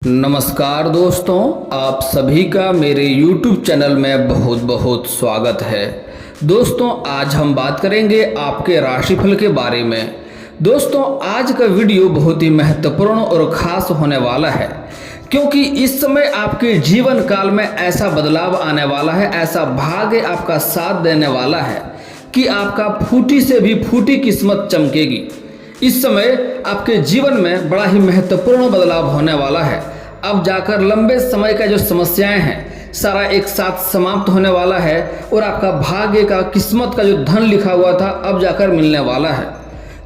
नमस्कार दोस्तों, आप सभी का मेरे YouTube चैनल में बहुत बहुत स्वागत है। दोस्तों, आज हम बात करेंगे आपके राशिफल के बारे में। दोस्तों, आज का वीडियो बहुत ही महत्वपूर्ण और ख़ास होने वाला है, क्योंकि इस समय आपके जीवन काल में ऐसा बदलाव आने वाला है, ऐसा भाग्य आपका साथ देने वाला है कि आपका फूटी से भी फूटी किस्मत चमकेगी। इस समय आपके जीवन में बड़ा ही महत्वपूर्ण बदलाव होने वाला है। अब जाकर लंबे समय का जो समस्याएं हैं सारा एक साथ समाप्त होने वाला है और आपका भाग्य का, किस्मत का जो धन लिखा हुआ था अब जाकर मिलने वाला है।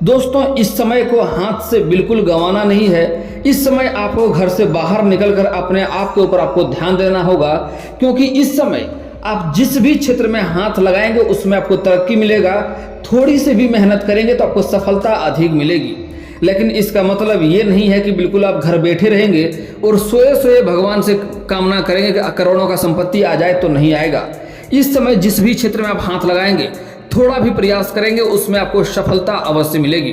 दोस्तों, इस समय को हाथ से बिल्कुल गंवाना नहीं है। इस समय आपको घर से बाहर निकलकर अपने आप के ऊपर आपको ध्यान देना होगा, क्योंकि इस समय आप जिस भी क्षेत्र में हाथ लगाएंगे उसमें आपको तरक्की मिलेगा। थोड़ी सी भी मेहनत करेंगे तो आपको सफलता अधिक मिलेगी। लेकिन इसका मतलब ये नहीं है कि बिल्कुल आप घर बैठे रहेंगे और सोए सोए भगवान से कामना करेंगे कि करोड़ों का संपत्ति आ जाए, तो नहीं आएगा। इस समय जिस भी क्षेत्र में आप हाथ लगाएंगे, थोड़ा भी प्रयास करेंगे, उसमें आपको सफलता अवश्य मिलेगी।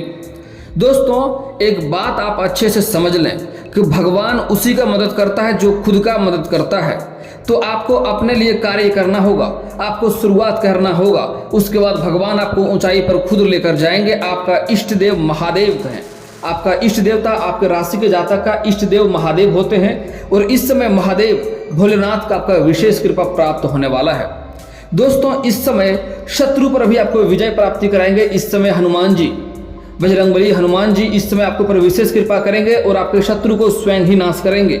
दोस्तों, एक बात आप अच्छे से समझ लें कि भगवान उसी का मदद करता है जो खुद का मदद करता है। तो आपको अपने लिए कार्य करना होगा, आपको शुरुआत करना होगा, उसके बाद भगवान आपको ऊंचाई पर खुद लेकर जाएंगे। आपका इष्ट देव महादेव हैं। आपका इष्ट देवता आपके राशि के जातक का इष्ट देव महादेव होते हैं और इस समय महादेव भोलेनाथ का आपका विशेष कृपा प्राप्त होने वाला है। दोस्तों, इस समय शत्रु पर भी आपको विजय प्राप्ति कराएंगे। इस समय हनुमान जी, बजरंगबली हनुमान जी इस समय आपके ऊपर विशेष कृपा करेंगे और आपके शत्रु को स्वयं ही नाश करेंगे।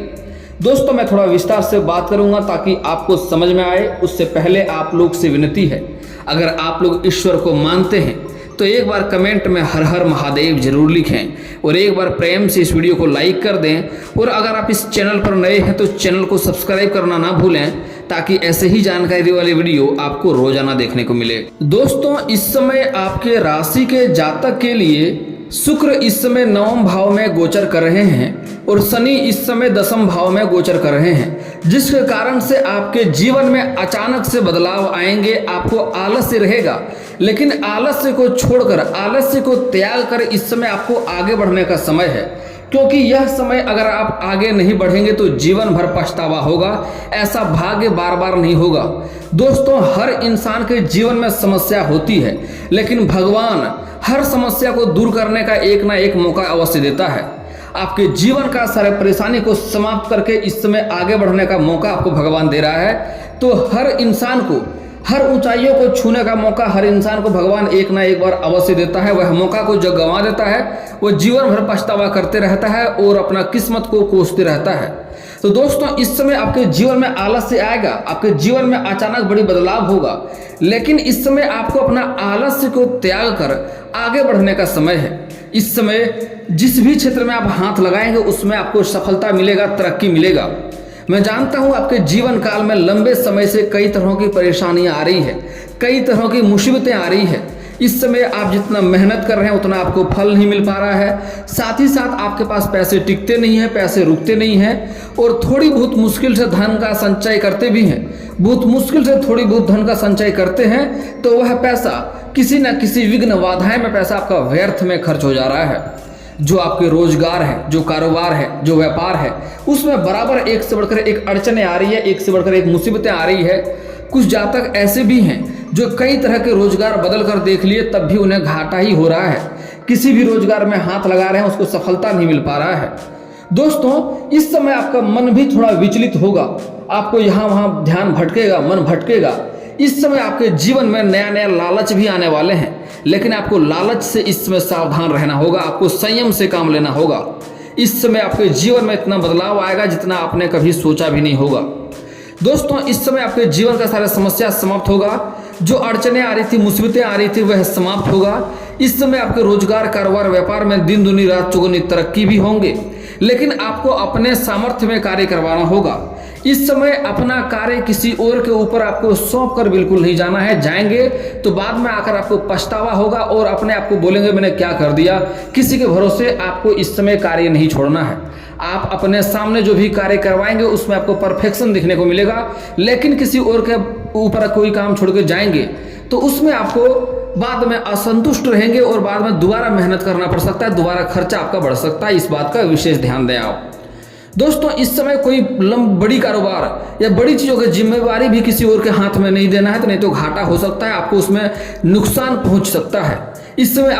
दोस्तों, मैं थोड़ा विस्तार से बात करूंगा ताकि आपको समझ में आए। उससे पहले आप लोग से विनती है, अगर आप लोग ईश्वर को मानते हैं तो एक बार कमेंट में हर हर महादेव जरूर लिखें और एक बार प्रेम से इस वीडियो को लाइक कर दें। और अगर आप इस चैनल पर नए हैं तो चैनल को सब्सक्राइब करना ना भूलें, ताकि ऐसे ही जानकारी वाले वीडियो आपको रोजाना देखने को मिले। दोस्तों, इस समय आपके राशि के जातक के लिए शुक्र इस समय 9वें भाव में गोचर कर रहे हैं और शनि इस समय 10वें भाव में गोचर कर रहे हैं, जिसके कारण से आपके जीवन में अचानक से बदलाव आएंगे। आपको आलस्य रहेगा, लेकिन आलस्य को छोड़कर, आलस्य को त्याग कर इस समय आपको आगे बढ़ने का समय है, क्योंकि यह समय अगर आप आगे नहीं बढ़ेंगे तो जीवन भर पछतावा होगा। ऐसा भाग्य बार बार नहीं होगा। दोस्तों, हर इंसान के जीवन में समस्या होती है, लेकिन भगवान हर समस्या को दूर करने का एक ना एक मौका अवश्य देता है। आपके जीवन का सारे परेशानी को समाप्त करके इस समय आगे बढ़ने का मौका आपको भगवान दे रहा है। तो हर इंसान को, हर ऊंचाइयों को छूने का मौका हर इंसान को भगवान एक ना एक बार अवश्य देता है। वह मौका को जो गंवा देता है वो जीवन भर पछतावा करते रहता है और अपना किस्मत को कोसते रहता है। तो दोस्तों, इस समय आपके जीवन में आलस्य आएगा, आपके जीवन में अचानक बड़ी बदलाव होगा, लेकिन इस समय आपको अपना आलस्य को त्याग कर आगे बढ़ने का समय है। इस समय जिस भी क्षेत्र में आप हाथ लगाएंगे उसमें आपको सफलता मिलेगा, तरक्की मिलेगा। मैं जानता हूं आपके जीवन काल में लंबे समय से कई तरह की परेशानियां आ रही है, कई तरह की मुसीबतें आ रही है। इस समय आप जितना मेहनत कर रहे हैं उतना आपको फल नहीं मिल पा रहा है। साथ ही साथ आपके पास पैसे टिकते नहीं हैं, पैसे रुकते नहीं हैं और थोड़ी बहुत मुश्किल से धन का संचय करते भी हैं। बहुत मुश्किल से थोड़ी बहुत धन का संचय करते हैं तो वह पैसा किसी न किसी विघ्न, बाधाएं में पैसा आपका व्यर्थ में खर्च हो जा रहा है। जो आपके रोजगार है, जो कारोबार है, जो व्यापार है, उसमें बराबर एक से बढ़कर एक अड़चने आ रही है, एक से बढ़कर एक मुसीबतें आ रही है। कुछ जातक ऐसे भी हैं जो कई तरह के रोजगार बदल कर देख लिए तब भी उन्हें घाटा ही हो रहा है। किसी भी रोजगार में हाथ लगा रहे हैं उसको सफलता नहीं मिल पा रहा है। दोस्तों, इस समय आपका मन भी थोड़ा विचलित होगा, आपको यहाँ वहाँ ध्यान भटकेगा, मन भटकेगा। इस समय आपके जीवन में नया नया लालच भी आने वाले हैं, लेकिन आपको लालच से इस समय सावधान रहना होगा, आपको संयम से काम लेना होगा। इस समय आपके जीवन में इतना बदलाव आएगा जितना आपने कभी सोचा भी नहीं होगा। दोस्तों, इस समय आपके जीवन का सारा समस्या समाप्त होगा। जो अड़चने आ रही थी, मुसीबतें आ रही थी, वह समाप्त होगा। इस समय आपके रोजगार, कारोबार, व्यापार में दिन दुनी रात चौगुनी तरक्की भी होंगे, लेकिन आपको अपने सामर्थ्य में कार्य करवाना होगा। इस समय अपना कार्य किसी और के ऊपर आपको सौंप कर बिल्कुल नहीं जाना है। जाएंगे तो बाद में आकर आपको पछतावा होगा और अपने आप को बोलेंगे मैंने क्या कर दिया। किसी के भरोसे आपको इस समय कार्य नहीं छोड़ना है। आप अपने सामने जो भी कार्य करवाएंगे उसमें आपको परफेक्शन दिखने को मिलेगा, लेकिन किसी और के ऊपर कोई काम छोड़ के जाएंगे तो उसमें आपको बाद में असंतुष्ट रहेंगे और बाद में दोबारा मेहनत करना पड़ सकता है, दोबारा खर्चा आपका बढ़ सकता है। इस बात का विशेष ध्यान दें आप। दोस्तों इस समय कोई बड़ी कारोबार या बड़ी चीज़ों की जिम्मेवारी भी किसी और के हाथ में नहीं देना है, तो नहीं तो घाटा हो सकता है, आपको उसमें नुकसान पहुंच सकता है। इस समय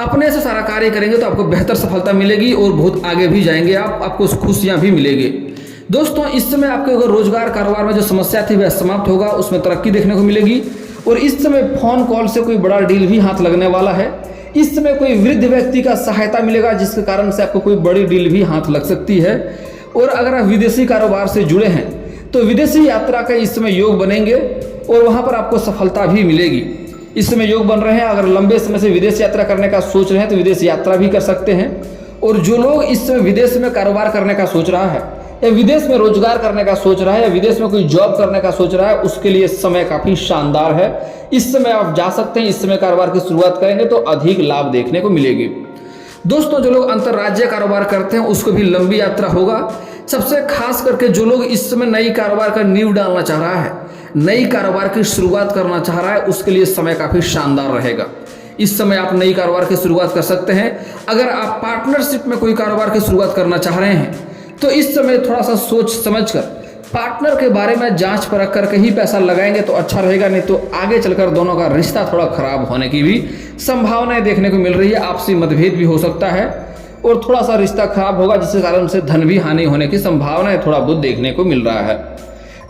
अपने से सारा कार्य करेंगे तो आपको बेहतर सफलता मिलेगी और बहुत आगे भी जाएंगे आपको खुशियाँ भी मिलेगी। दोस्तों इस समय आपके अगर रोजगार कारोबार में जो समस्या थी वह समाप्त होगा, उसमें तरक्की देखने को मिलेगी। और इस समय फोन कॉल से कोई बड़ा डील भी हाथ लगने वाला है। इस समय कोई वृद्ध व्यक्ति का सहायता मिलेगा, जिसके कारण से आपको कोई बड़ी डील भी हाथ लग सकती है। और अगर आप विदेशी कारोबार से जुड़े हैं तो विदेशी यात्रा का इस समय योग बनेंगे और वहां पर आपको सफलता भी मिलेगी। इस समय योग बन रहे हैं, अगर लंबे समय से विदेश यात्रा करने का सोच रहे हैं तो विदेश यात्रा भी कर सकते हैं। और जो लोग इस समय विदेश में कारोबार करने का सोच रहा है या विदेश में रोजगार करने का सोच रहा है या विदेश में कोई जॉब करने का सोच रहा है, उसके लिए समय काफी शानदार है। इस समय आप जा सकते हैं, इस समय कारोबार की शुरुआत करेंगे तो अधिक लाभ देखने को मिलेगी। दोस्तों जो लोग अंतर्राज्यीय कारोबार करते हैं उसको भी लंबी यात्रा होगा। सबसे खास करके जो लोग इस समय नई कारोबार का नींव डालना चाह रहा है, नई कारोबार की शुरुआत करना चाह रहा है, उसके लिए समय काफी शानदार रहेगा। इस समय आप नई कारोबार की शुरुआत कर सकते हैं। अगर आप पार्टनरशिप में कोई कारोबार की शुरुआत करना चाह रहे हैं तो इस समय थोड़ा सा सोच समझकर पार्टनर के बारे में जांच परख करके ही पैसा लगाएंगे तो अच्छा रहेगा, नहीं तो आगे चलकर दोनों का रिश्ता थोड़ा खराब होने की भी संभावनाएं देखने को मिल रही है। आपसी मतभेद भी हो सकता है और थोड़ा सा रिश्ता खराब होगा, जिसके कारण से धन भी हानि होने की संभावनाएं थोड़ा बहुत देखने को मिल रहा है।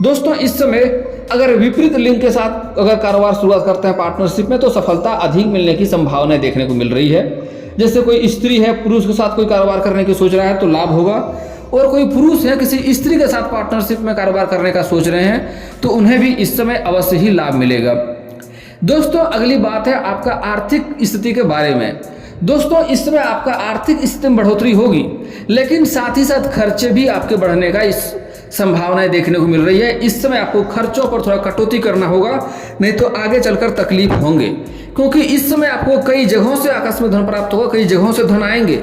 दोस्तों इस समय अगर विपरीत लिंग के साथ अगर कारोबार शुरुआत करते हैं पार्टनरशिप में तो सफलता अधिक मिलने की संभावनाएं देखने को मिल रही है। जैसे कोई स्त्री है पुरुष के साथ कोई कारोबार करने की सोच रहा है तो लाभ होगा, और कोई पुरुष है किसी स्त्री के साथ पार्टनरशिप में कारोबार करने का सोच रहे हैं तो उन्हें भी इस समय अवश्य ही लाभ मिलेगा। दोस्तों अगली बात है आपका आर्थिक स्थिति के बारे में। दोस्तों इस समय आपका आर्थिक स्थिति में बढ़ोतरी होगी, लेकिन साथ ही साथ खर्चे भी आपके बढ़ने का इस संभावनाएं देखने को मिल रही है। इस समय आपको खर्चों पर थोड़ा कटौती करना होगा, नहीं तो आगे चलकर तकलीफ होंगे, क्योंकि इस समय आपको कई जगहों से आकस्मिक धन प्राप्त होगा, कई जगहों से धन आएंगे,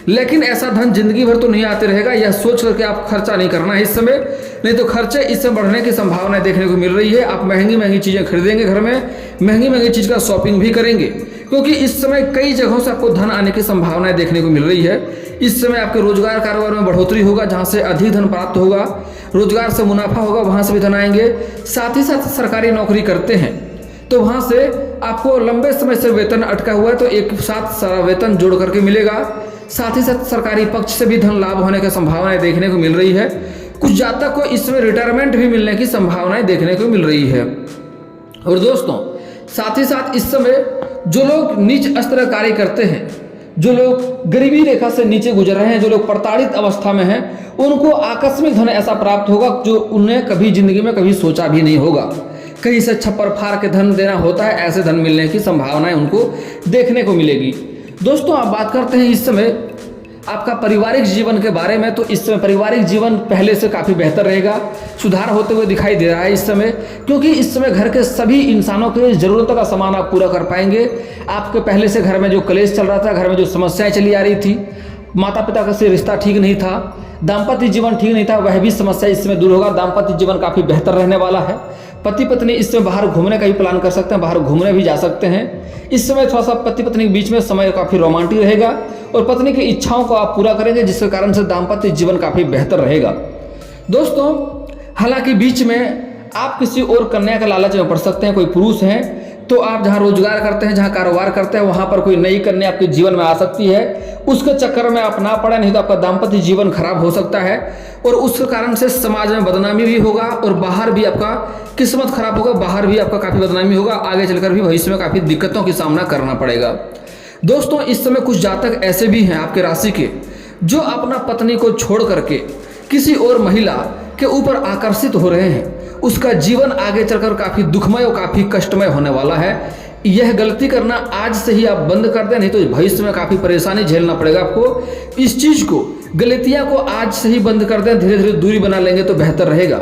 लेकिन ऐसा धन जिंदगी भर तो नहीं आते रहेगा। यह सोच करके आप खर्चा नहीं करना है इस समय, नहीं तो खर्चे इस समय बढ़ने की संभावनाएं देखने को मिल रही है। आप महंगी महंगी चीजें खरीदेंगे, घर में महंगी महंगी चीज का शॉपिंग भी करेंगे, क्योंकि इस समय कई जगहों से आपको धन आने की संभावनाएं देखने को मिल रही है। इस समय आपके रोजगार कारोबार में बढ़ोतरी होगा, जहां से अधिक धन प्राप्त होगा, रोजगार से मुनाफा होगा, वहां से भी धन आएंगे। साथ ही साथ सरकारी नौकरी करते हैं तो वहां से आपको लंबे समय से वेतन अटका हुआ है तो एक साथ सारा वेतन जोड़ करके मिलेगा। साथ ही साथ सरकारी पक्ष से भी धन लाभ होने की संभावनाएं देखने को मिल रही है। कुछ जातक को इस समय रिटायरमेंट भी मिलने की संभावनाएं देखने को मिल रही है। और दोस्तों साथ ही साथ इस समय जो लोग नीच स्तर कार्य करते हैं, जो लोग गरीबी रेखा से नीचे गुजर रहे हैं, जो लोग प्रताड़ित अवस्था में हैं, उनको आकस्मिक धन ऐसा प्राप्त होगा जो उन्हें कभी जिंदगी में कभी सोचा भी नहीं होगा। कहीं से छप्पर फाड़ के धन देना होता है, ऐसे धन मिलने की संभावनाएं उनको देखने को मिलेगी। दोस्तों आप बात करते हैं इस समय आपका पारिवारिक जीवन के बारे में, तो इस समय पारिवारिक जीवन पहले से काफ़ी बेहतर रहेगा, सुधार होते हुए दिखाई दे रहा है इस समय, क्योंकि इस समय घर के सभी इंसानों के ज़रूरतों का सामान आप पूरा कर पाएंगे। आपके पहले से घर में जो कलेश चल रहा था, घर में जो समस्याएं चली आ रही थी, माता पिता का से रिश्ता ठीक नहीं था, दाम्पत्य जीवन ठीक नहीं था, वह भी समस्या इस समय दूर होगा। दाम्पत्य जीवन काफ़ी बेहतर रहने वाला है। पति पत्नी इस समय बाहर घूमने का भी प्लान कर सकते हैं, बाहर घूमने भी जा सकते हैं। इस समय थोड़ा सा पति पत्नी के बीच में समय काफ़ी रोमांटिक रहेगा और पत्नी की इच्छाओं को आप पूरा करेंगे, जिसके कारण से दाम्पत्य जीवन काफ़ी बेहतर रहेगा। दोस्तों हालांकि बीच में आप किसी और कन्या के लालच में पड़ सकते हैं। कोई पुरुष हैं तो आप जहां रोजगार करते हैं, जहां कारोबार करते हैं, वहां पर कोई नई कन्या आपके जीवन में आ सकती है। उसके चक्कर में आप ना पड़े, नहीं तो आपका दाम्पत्य जीवन खराब हो सकता है और उस कारण से समाज में बदनामी भी होगा और बाहर भी आपका किस्मत खराब होगा, बाहर भी आपका काफ़ी बदनामी होगा। आगे चलकर भी भविष्य में काफ़ी दिक्कतों की सामना करना पड़ेगा। दोस्तों इस समय कुछ जातक ऐसे भी हैं आपके राशि के, जो अपना पत्नी को छोड़ करके किसी और महिला के ऊपर आकर्षित हो रहे हैं। उसका जीवन आगे चलकर काफ़ी दुखमय और काफ़ी कष्टमय होने वाला है। यह गलती करना आज से ही आप बंद कर दें, नहीं तो भविष्य में काफ़ी परेशानी झेलना पड़ेगा आपको। इस चीज़ को, गलतियां को आज से ही बंद कर दें, धीरे धीरे दूरी बना लेंगे तो बेहतर रहेगा।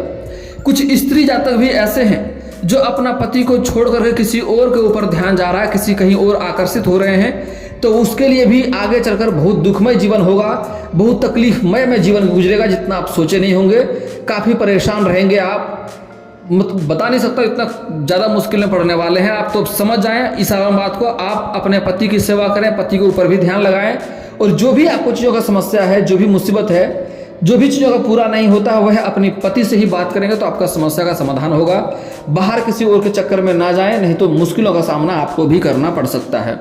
कुछ स्त्री जातक भी ऐसे हैं जो अपना पति को छोड़ करके किसी और के ऊपर ध्यान जा रहा है, किसी कहीं और आकर्षित हो रहे हैं, तो उसके लिए भी आगे चलकर बहुत दुखमय जीवन होगा, बहुत तकलीफमय में जीवन गुजरेगा, जितना आप सोचे नहीं होंगे। काफ़ी परेशान रहेंगे आप, बता नहीं सकता, इतना ज़्यादा मुश्किल में पड़ने वाले हैं आप। तो समझ जाएं इस बात को। आप अपने पति की सेवा करें, पति के ऊपर भी ध्यान लगाएं और जो भी आपको चीज़ों का समस्या है, जो भी मुसीबत है, जो भी चीज़ों का पूरा नहीं होता वह अपनी पति से ही बात करेंगे तो आपका समस्या का समाधान होगा। बाहर किसी और के चक्कर में ना जाएं, नहीं तो मुश्किलों का सामना आपको भी करना पड़ सकता है।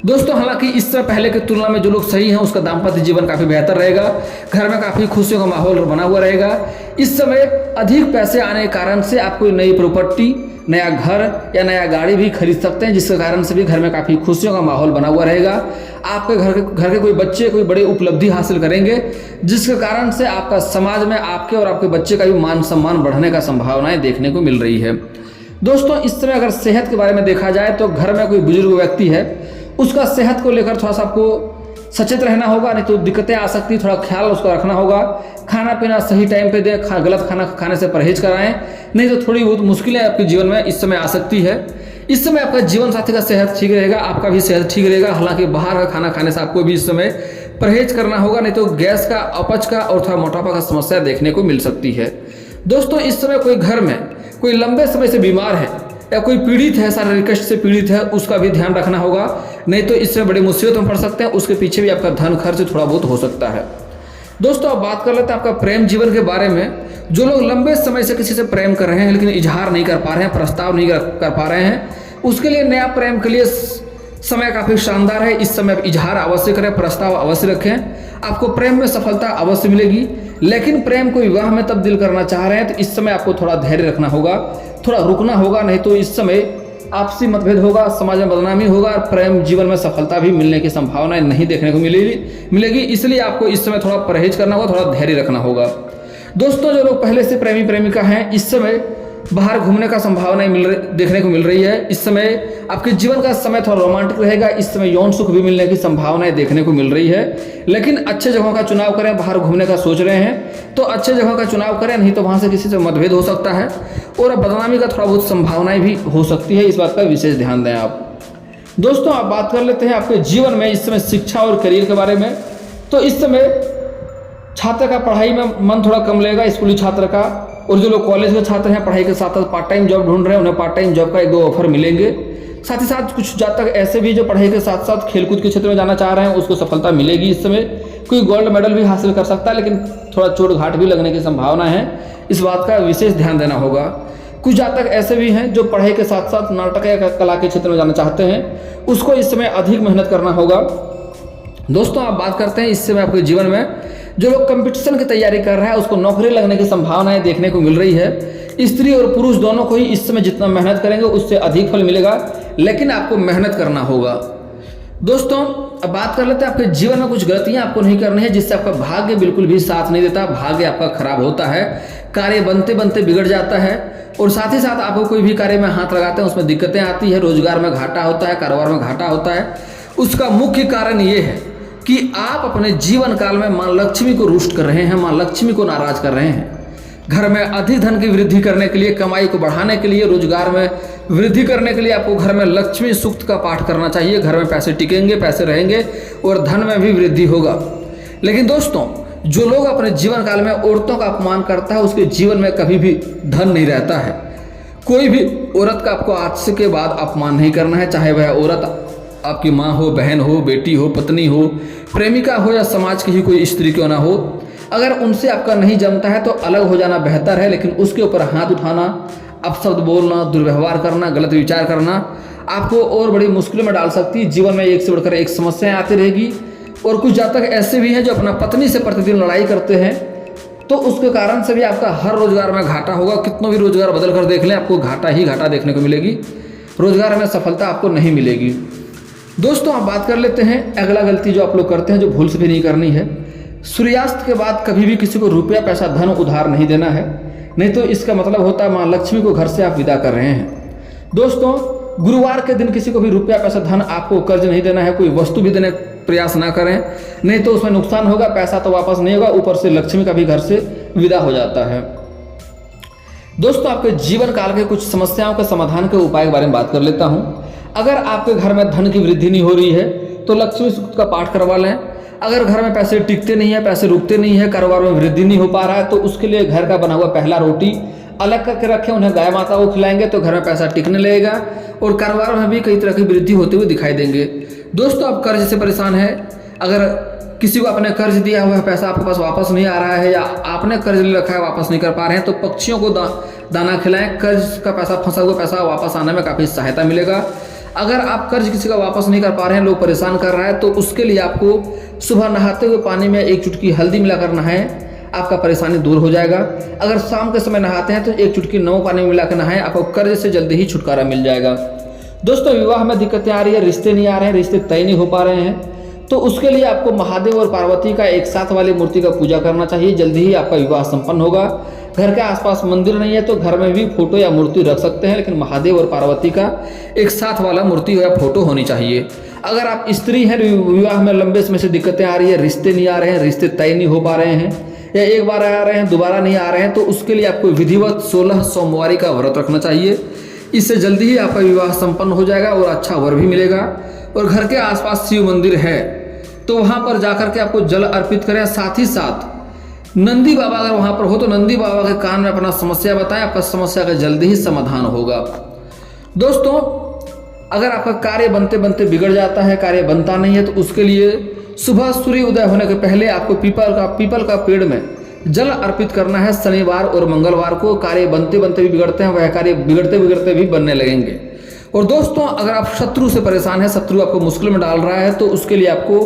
दोस्तों हालांकि इससे पहले की तुलना में जो लोग सही हैं उसका दाम्पत्य जीवन काफ़ी बेहतर रहेगा, घर में काफ़ी खुशियों का माहौल बना हुआ रहेगा। इस समय अधिक पैसे आने के कारण से आप कोई नई प्रॉपर्टी, नया घर या नया गाड़ी भी खरीद सकते हैं, जिसके कारण से भी घर में काफ़ी खुशियों का माहौल बना हुआ रहेगा। आपके घर के कोई बच्चे कोई बड़ी उपलब्धि हासिल करेंगे, जिसके कारण से आपका समाज में आपके और आपके बच्चे का भी मान सम्मान बढ़ने का संभावनाएं देखने को मिल रही है। दोस्तों इस समय अगर सेहत के बारे में देखा जाए तो घर में कोई बुजुर्ग व्यक्ति है, उसका सेहत को लेकर थोड़ा सा आपको सचेत रहना होगा, नहीं तो दिक्कतें आ सकती है, थोड़ा ख्याल उसका रखना होगा। खाना पीना सही टाइम पे दें, गलत खाना खाने से परहेज कराएं, नहीं तो थोड़ी बहुत मुश्किलें आपके जीवन में इस समय आ सकती है। इस समय आपका जीवन साथी का सेहत ठीक रहेगा, आपका भी सेहत ठीक रहेगा। हालांकि बाहर का खाना खाने से आपको भी इस समय परहेज करना होगा, नहीं तो गैस का, अपच का और थोड़ा मोटापा का समस्या देखने को मिल सकती है। दोस्तों इस समय कोई घर में कोई लंबे समय से बीमार है या कोई पीड़ित है, शारीरिक कष्ट से पीड़ित है, उसका भी ध्यान रखना होगा, नहीं तो इसमें बड़ी मुसीबत में पड़ सकते हैं। उसके पीछे भी आपका धन खर्च थोड़ा बहुत हो सकता है। दोस्तों अब बात कर लेते हैं आपका प्रेम जीवन के बारे में। जो लोग लंबे समय से किसी से प्रेम कर रहे हैं लेकिन इजहार नहीं कर पा रहे हैं, प्रस्ताव नहीं कर पा रहे हैं, उसके लिए नया प्रेम के लिए समय काफ़ी शानदार है। इस समय इजहार अवश्य करें, प्रस्ताव अवश्य रखें, आपको प्रेम में सफलता अवश्य मिलेगी। लेकिन प्रेम को विवाह में तब्दील करना चाह रहे हैं तो इस समय आपको थोड़ा धैर्य रखना होगा, थोड़ा रुकना होगा, नहीं तो इस समय आपसी मतभेद होगा, समाज में बदनामी होगा और प्रेम जीवन में सफलता भी मिलने की संभावनाएं नहीं देखने को मिलेगी। इसलिए आपको इस समय थोड़ा परहेज करना होगा, थोड़ा धैर्य रखना होगा। दोस्तों जो लोग पहले से प्रेमी प्रेमिका हैं, इस समय बाहर घूमने का संभावनाएं देखने को मिल रही है। इस समय आपके जीवन का समय थोड़ा रोमांटिक रहेगा, इस समय यौन सुख भी मिलने की संभावनाएं देखने को मिल रही है। लेकिन अच्छे जगहों का चुनाव करें, बाहर घूमने का सोच रहे हैं तो अच्छे जगहों का चुनाव करें, नहीं तो वहां से किसी से मतभेद हो सकता है और बदनामी का थोड़ा बहुत संभावनाएं भी हो सकती है। इस बात का विशेष ध्यान दें आप। दोस्तों आप बात कर लेते हैं आपके जीवन में इस समय शिक्षा और करियर के बारे में। तो इस समय छात्र का पढ़ाई में मन थोड़ा कम लगेगा, स्कूली छात्र का, और जो लोग कॉलेज के छात्र हैं पढ़ाई के साथ साथ पार्ट टाइम जॉब ढूंढ रहे हैं, उन्हें पार्ट टाइम जॉब का 1-2 ऑफर मिलेंगे। साथ ही साथ कुछ जातक ऐसे भी जो पढ़ाई के साथ साथ खेलकूद के क्षेत्र में जाना चाह रहे हैं, उसको सफलता मिलेगी। इस समय कोई गोल्ड मेडल भी हासिल कर सकता है, लेकिन थोड़ा चोट घाट भी लगने की संभावना है, इस बात का विशेष ध्यान देना होगा। कुछ जातक ऐसे भी हैं जो पढ़ाई के साथ साथ नाटक या कला के क्षेत्र में जाना चाहते हैं, उसको इस समय अधिक मेहनत करना होगा। दोस्तों आप बात करते हैं इस समय आपके जीवन में जो लोग कंपटीशन की तैयारी कर रहा है, उसको नौकरी लगने की संभावनाएं देखने को मिल रही है। स्त्री और पुरुष दोनों को ही इस समय जितना मेहनत करेंगे उससे अधिक फल मिलेगा, लेकिन आपको मेहनत करना होगा। दोस्तों अब बात कर लेते हैं आपके जीवन में कुछ गलतियां आपको नहीं करनी है, जिससे आपका भाग्य बिल्कुल भी साथ नहीं देता, भाग्य आपका खराब होता है, कार्य बनते बनते बिगड़ जाता है और साथ ही साथ आपको कोई भी कार्य में हाथ लगाते हैं उसमें दिक्कतें आती है, रोजगार में घाटा होता है, कारोबार में घाटा होता है। उसका मुख्य कारण ये है कि आप अपने जीवन काल में मां लक्ष्मी को रुष्ट कर रहे हैं, मां लक्ष्मी को नाराज कर रहे हैं। घर में अधिक धन की वृद्धि करने के लिए, कमाई को बढ़ाने के लिए, रोजगार में वृद्धि करने के लिए आपको घर में लक्ष्मी सूक्त का पाठ करना चाहिए। घर में पैसे टिकेंगे, पैसे रहेंगे और धन में भी वृद्धि होगा। लेकिन दोस्तों जो लोग अपने जीवन काल में औरतों का अपमान करता है, उसके जीवन में कभी भी धन नहीं रहता है। कोई भी औरत का आपको आज के बाद अपमान नहीं करना है, चाहे वह औरत आपकी माँ हो, बहन हो, बेटी हो, पत्नी हो, प्रेमिका हो या समाज की ही कोई स्त्री क्यों ना हो। अगर उनसे आपका नहीं जमता है तो अलग हो जाना बेहतर है, लेकिन उसके ऊपर हाथ उठाना, अपशब्द बोलना, दुर्व्यवहार करना, गलत विचार करना आपको और बड़ी मुश्किलों में डाल सकती है। जीवन में एक से बढ़कर एक समस्याएं आती रहेगी। और कुछ जातक ऐसे भी हैं जो अपना पत्नी से प्रतिदिन लड़ाई करते हैं, तो उसके कारण से भी आपका हर रोजगार में घाटा होगा। कितना भी रोजगार बदल कर देख लें, आपको घाटा ही घाटा देखने को मिलेगी, रोजगार में सफलता आपको नहीं मिलेगी। दोस्तों आप बात कर लेते हैं अगला गलती जो आप लोग करते हैं, जो भूल से भी नहीं करनी है। सूर्यास्त के बाद कभी भी किसी को रुपया पैसा धन उधार नहीं देना है, नहीं तो इसका मतलब होता है माँ लक्ष्मी को घर से आप विदा कर रहे हैं। दोस्तों गुरुवार के दिन किसी को भी रुपया पैसा धन आपको कर्ज नहीं देना है, कोई वस्तु भी देने प्रयास ना करें, नहीं तो उसमें नुकसान होगा, पैसा तो वापस नहीं होगा, ऊपर से लक्ष्मी का भी घर से विदा हो जाता है। दोस्तों आपके जीवन काल के कुछ समस्याओं के समाधान के उपाय के बारे में बात कर लेता हूँ। अगर आपके घर में धन की वृद्धि नहीं हो रही है तो लक्ष्मी सूक्त का पाठ करवा लें। अगर घर में पैसे टिकते नहीं है, पैसे रुकते नहीं है, कारोबार में वृद्धि नहीं हो पा रहा है, तो उसके लिए घर का बना हुआ पहला रोटी अलग करके रखें, उन्हें गाय माता को खिलाएंगे तो घर में पैसा टिकने लगेगा और कारोबार में भी कई तरह की वृद्धि होते हुए दिखाई देंगे। दोस्तों आप कर्ज से परेशान हैं, अगर किसी को आपने कर्ज दिया हुआ है, पैसा आपके पास वापस नहीं आ रहा है, या आपने कर्ज ले रखा है वापस नहीं कर पा रहे हैं, तो पक्षियों को दाना खिलाएं। कर्ज का पैसा, फंसा हुआ पैसा वापस आने में काफ़ी सहायता मिलेगा। अगर आप कर्ज किसी का वापस नहीं कर पा रहे हैं, लोग परेशान कर रहा है, तो उसके लिए आपको सुबह नहाते हुए पानी में 1 चुटकी हल्दी मिलाकर नहाएं, आपका परेशानी दूर हो जाएगा। अगर शाम के समय नहाते हैं तो 1 चुटकी नमक पानी में मिलाकर नहाएं, आपको कर्ज से जल्दी ही छुटकारा मिल जाएगा। दोस्तों, विवाह में दिक्कतें आ रही है, रिश्ते नहीं आ रहे हैं, रिश्ते तय नहीं हो पा रहे हैं, तो उसके लिए आपको महादेव और पार्वती का एक साथ वाली मूर्ति का पूजा करना चाहिए। जल्दी ही आपका विवाह संपन्न होगा। घर के आसपास मंदिर नहीं है तो घर में भी फोटो या मूर्ति रख सकते हैं, लेकिन महादेव और पार्वती का एक साथ वाला मूर्ति या फोटो होनी चाहिए। अगर आप स्त्री हैं, विवाह में लंबे समय से दिक्कतें आ रही है, रिश्ते नहीं आ रहे हैं, रिश्ते तय नहीं हो पा रहे हैं, या एक बार आ रहे हैं दोबारा नहीं आ रहे हैं, तो उसके लिए आपको विधिवत 16 सोमवारी का व्रत रखना चाहिए। इससे जल्दी ही आपका विवाह संपन्न हो जाएगा और अच्छा वर भी मिलेगा। और घर के आसपास शिव मंदिर है तो वहाँ पर जाकर के आपको जल अर्पित करें। साथ ही साथ नंदी बाबा अगर वहाँ पर हो तो नंदी बाबा के कान में अपना समस्या बताएं, आपका समस्या का जल्दी ही समाधान होगा। दोस्तों, अगर आपका कार्य बनते बनते बिगड़ जाता है, कार्य बनता नहीं है, तो उसके लिए सुबह सूर्य उदय होने के पहले आपको पीपल का पेड़ में जल अर्पित करना है। शनिवार और मंगलवार को कार्य बनते बनते भी बिगड़ते हैं, वह कार्य बिगड़ते बिगड़ते भी बनने लगेंगे। और दोस्तों, अगर आप शत्रु से परेशान हैं, शत्रु आपको मुश्किल में डाल रहा है, तो उसके लिए आपको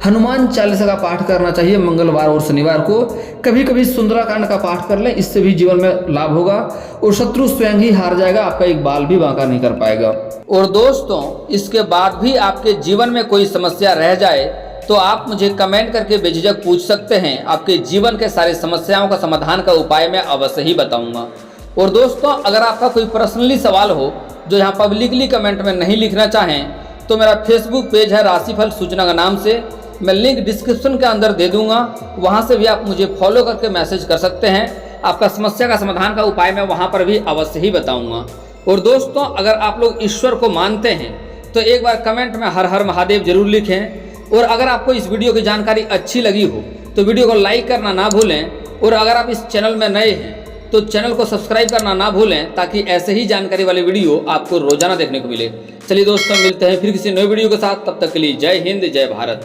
हनुमान चालीसा का पाठ करना चाहिए मंगलवार और शनिवार को। कभी कभी सुंदराकांड का पाठ कर लें, इससे भी जीवन में लाभ होगा और शत्रु स्वयं ही हार जाएगा, आपका एक बाल भी बांका नहीं कर पाएगा। और दोस्तों, इसके बाद भी आपके जीवन में कोई समस्या रह जाए तो आप मुझे कमेंट करके बेझिझक पूछ सकते हैं। आपके जीवन के सारे समस्याओं का समाधान का उपाय मैं अवश्य ही बताऊंगा। और दोस्तों, अगर आपका कोई पर्सनली सवाल हो जो यहाँ पब्लिकली कमेंट में नहीं लिखना चाहें, तो मेरा फेसबुक पेज है राशिफल सूचना का नाम से, मैं लिंक डिस्क्रिप्शन के अंदर दे दूंगा, वहाँ से भी आप मुझे फॉलो करके मैसेज कर सकते हैं। आपका समस्या का समाधान का उपाय मैं वहाँ पर भी अवश्य ही बताऊँगा। और दोस्तों, अगर आप लोग ईश्वर को मानते हैं तो एक बार कमेंट में हर हर महादेव जरूर लिखें। और अगर आपको इस वीडियो की जानकारी अच्छी लगी हो तो वीडियो को लाइक करना ना भूलें। और अगर आप इस चैनल में नए हैं तो चैनल को सब्सक्राइब करना ना भूलें, ताकि ऐसे ही जानकारी वाले वीडियो आपको रोजाना देखने को मिले। चलिए दोस्तों, मिलते हैं फिर किसी नए वीडियो के साथ। तब तक के लिए जय हिंद, जय भारत।